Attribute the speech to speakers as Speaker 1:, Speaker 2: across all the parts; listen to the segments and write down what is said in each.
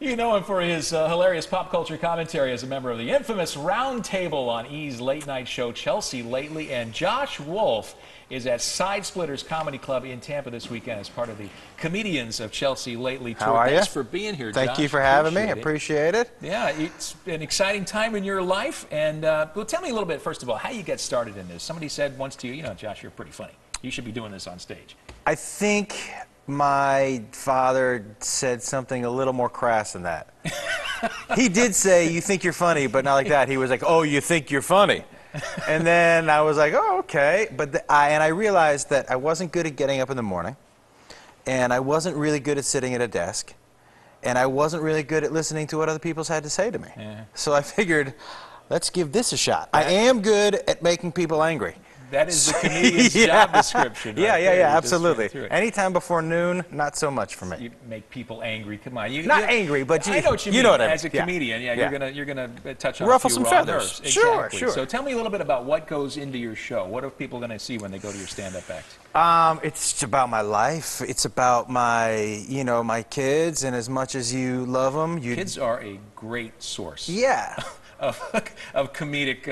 Speaker 1: You know him for his hilarious pop culture commentary as a member of the infamous Round Table on E's late night show Chelsea Lately, and Josh Wolf is at Side Splitters Comedy Club in Tampa this weekend as part of the Comedians of Chelsea Lately tour.
Speaker 2: How are you?
Speaker 1: Thanks for being here, Josh.
Speaker 2: Thank you for having me. Appreciate it.
Speaker 1: Yeah, it's an exciting time in your life, and well, tell me a little bit, first of all, how you got started in this. Somebody said once to you, you know, Josh, you're pretty funny. You should be doing this on stage.
Speaker 2: I think my father said something a little more crass than that. He did say, "You think you're funny," but not like that. He was like, "Oh, you think you're funny?" And then I was like, "Oh, okay." But I realized that I wasn't good at getting up in the morning, and I wasn't really good at sitting at a desk, and I wasn't really good at listening to what other people had to say to me. Yeah. So I figured, let's give this a shot. I am good at making people angry.
Speaker 1: That is the comedian's job description. Right
Speaker 2: Yeah, absolutely. Anytime before noon, not so much for me.
Speaker 1: You make people angry. Come on,
Speaker 2: not angry, but
Speaker 1: I know what you mean.
Speaker 2: Know what I mean.
Speaker 1: As a comedian, you're gonna touch on
Speaker 2: ruffle
Speaker 1: a few
Speaker 2: some
Speaker 1: raw
Speaker 2: feathers.
Speaker 1: Nerves.
Speaker 2: Sure,
Speaker 1: exactly.
Speaker 2: sure.
Speaker 1: So tell me a little bit about what goes into your show. What are people gonna see when they go to your stand-up act?
Speaker 2: It's about my life. It's about my, my kids, and as much as you love them,
Speaker 1: kids are a great source.
Speaker 2: Yeah.
Speaker 1: of comedic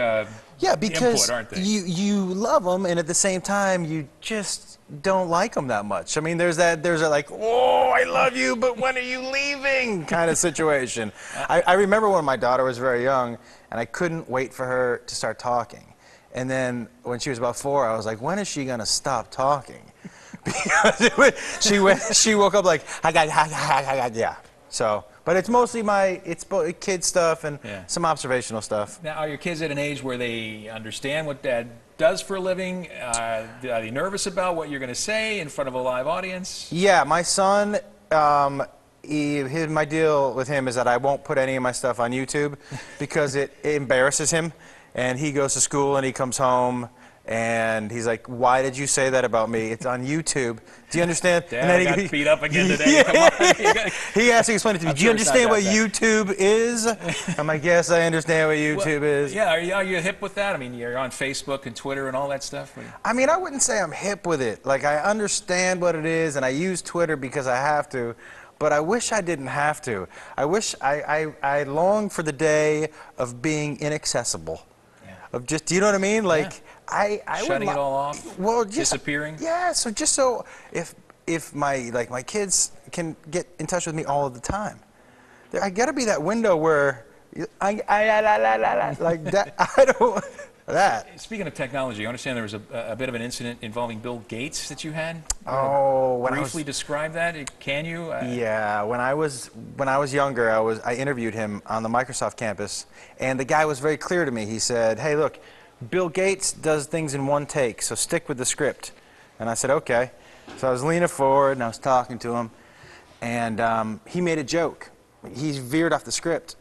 Speaker 2: because
Speaker 1: input, aren't they?
Speaker 2: you love them, and at the same time you just don't like them that much. I mean, there's a like, "Oh, I love you, but when are you leaving?" kind of situation. I remember when my daughter was very young, and I couldn't wait for her to start talking. And then when she was about 4, I was like, "When is she gonna stop talking?" Because she woke up like, yeah. So, but it's mostly it's kid stuff and some observational stuff.
Speaker 1: Now, are your kids at an age where they understand what Dad does for a living? Are they nervous about what you're going to say in front of a live audience?
Speaker 2: Yeah, my son, my deal with him is that I won't put any of my stuff on YouTube because it embarrasses him. And he goes to school and he comes home and he's like, "Why did you say that about me? It's on YouTube. Do you understand?"
Speaker 1: Dad,
Speaker 2: and then
Speaker 1: I got beat up again today. Come on.
Speaker 2: He has to explain it to me. Do you understand what YouTube is? I'm like, "Yes, I understand what YouTube is."
Speaker 1: Yeah, are you hip with that? I mean, you're on Facebook and Twitter and all that stuff?
Speaker 2: I mean, I wouldn't say I'm hip with it. Like, I understand what it is, and I use Twitter because I have to. But I wish I didn't have to. I wish I long for the day of being inaccessible. Yeah. Of just, do you know what I mean? Like, I
Speaker 1: shutting it all off.
Speaker 2: Well, just
Speaker 1: disappearing.
Speaker 2: Yeah. So just so if my kids can get in touch with me all of the time, I got to be that window where like that. I don't. That.
Speaker 1: Speaking of technology, I understand there was a bit of an incident involving Bill Gates that you had.
Speaker 2: Oh,
Speaker 1: briefly describe that. Can you?
Speaker 2: Yeah, when I was younger, I interviewed him on the Microsoft campus, and the guy was very clear to me. He said, "Hey, look, Bill Gates does things in one take, so stick with the script." And I said, "Okay." So I was leaning forward and I was talking to him, and he made a joke. He veered off the script,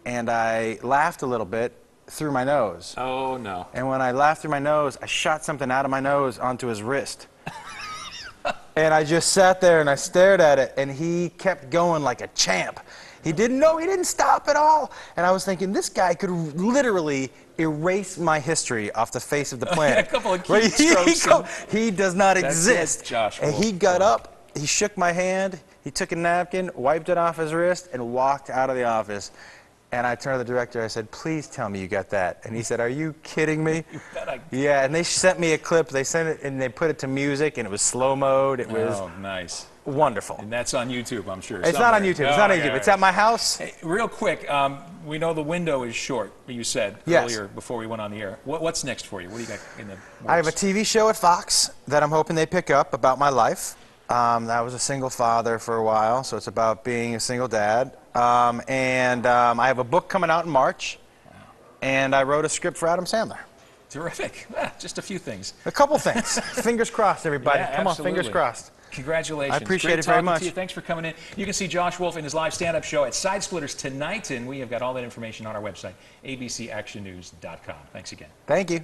Speaker 2: and I laughed a little bit through my nose.
Speaker 1: Oh, no.
Speaker 2: And when I laughed through my nose, I shot something out of my nose onto his wrist. And I just sat there and I stared at it, and he kept going like a champ. He didn't stop at all. And I was thinking, this guy could literally erase my history off the face of the planet.
Speaker 1: A couple of keystrokes.
Speaker 2: He does not exist.
Speaker 1: Josh
Speaker 2: and he got up, he shook my hand, he took a napkin, wiped it off his wrist, and walked out of the office. And I turned to the director, I said, "Please tell me you got that." And he said, "Are you kidding me?" Yeah, and they sent me a clip. They sent it, and they put it to music, and it was slow mode. It was
Speaker 1: nice.
Speaker 2: Wonderful.
Speaker 1: And that's on YouTube, I'm sure.
Speaker 2: It's not on YouTube. It's not on YouTube. It's at my house.
Speaker 1: Hey, real quick, we know the window is short, you said earlier before we went on the air. What's next for you? What do you got in the works?
Speaker 2: I have a TV show at Fox that I'm hoping they pick up about my life. I was a single father for a while, so it's about being a single dad. I have a book coming out in March, and I wrote a script for Adam Sandler.
Speaker 1: Terrific. Just a few things.
Speaker 2: A couple things. Fingers crossed, everybody.
Speaker 1: Yeah,
Speaker 2: Come on, fingers crossed.
Speaker 1: Congratulations.
Speaker 2: I appreciate it very much.
Speaker 1: To you. Thanks for coming in. You can see Josh Wolf in his live stand-up show at Side Splitters tonight, and we have got all that information on our website, abcactionnews.com. Thanks again.
Speaker 2: Thank you.